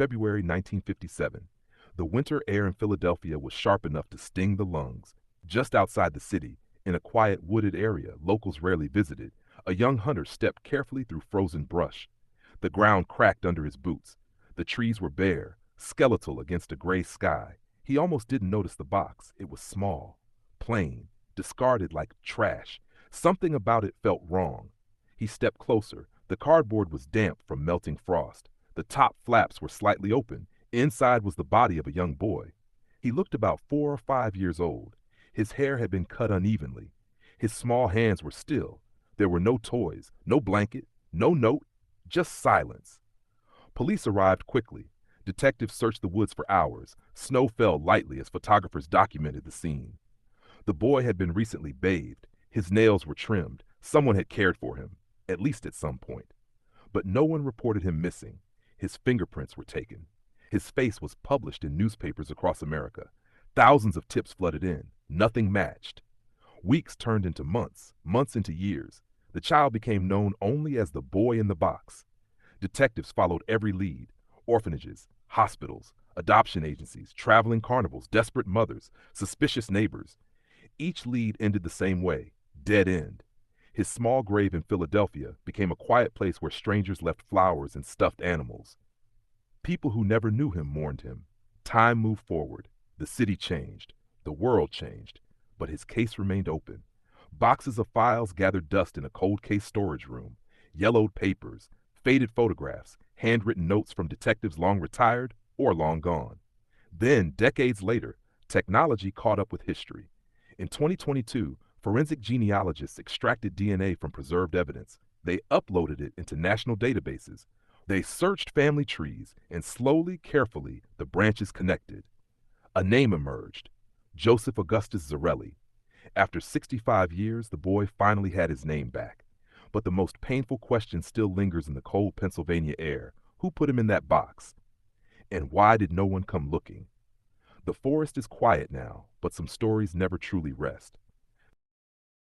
February 1957. The winter air in Philadelphia was sharp enough to sting the lungs. Just outside the city, in a quiet wooded area locals rarely visited, a young hunter stepped carefully through frozen brush. The ground cracked under his boots. The trees were bare, skeletal against a gray sky. He almost didn't notice the box. It was small, plain, discarded like trash. Something about it felt wrong. He stepped closer. The cardboard was damp from melting frost. The top flaps were slightly open. Inside was the body of a young boy. He looked about 4 or 5 years old. His hair had been cut unevenly. His small hands were still. There were no toys, no blanket, no note, just silence. Police arrived quickly. Detectives searched the woods for hours. Snow fell lightly as photographers documented the scene. The boy had been recently bathed. His nails were trimmed. Someone had cared for him, at least at some point. But no one reported him missing. His fingerprints were taken. His face was published in newspapers across America. Thousands of tips flooded in. Nothing matched. Weeks turned into months, months into years. The child became known only as the boy in the box. Detectives followed every lead: orphanages, hospitals, adoption agencies, traveling carnivals, desperate mothers, suspicious neighbors. Each lead ended the same way: dead end. His small grave in Philadelphia became a quiet place where strangers left flowers and stuffed animals. People who never knew him mourned him. Time moved forward. The city changed. The world changed. But his case remained open. Boxes of files gathered dust in a cold case storage room. Yellowed papers, faded photographs, handwritten notes from detectives long retired or long gone. Then, decades later, technology caught up with history. In 2022, forensic genealogists extracted DNA from preserved evidence. They uploaded it into national databases. They searched family trees, and slowly, carefully, the branches connected. A name emerged: Joseph Augustus Zarelli. After 65 years, the boy finally had his name back. But the most painful question still lingers in the cold Pennsylvania air. Who put him in that box? And why did no one come looking? The forest is quiet now, but some stories never truly rest.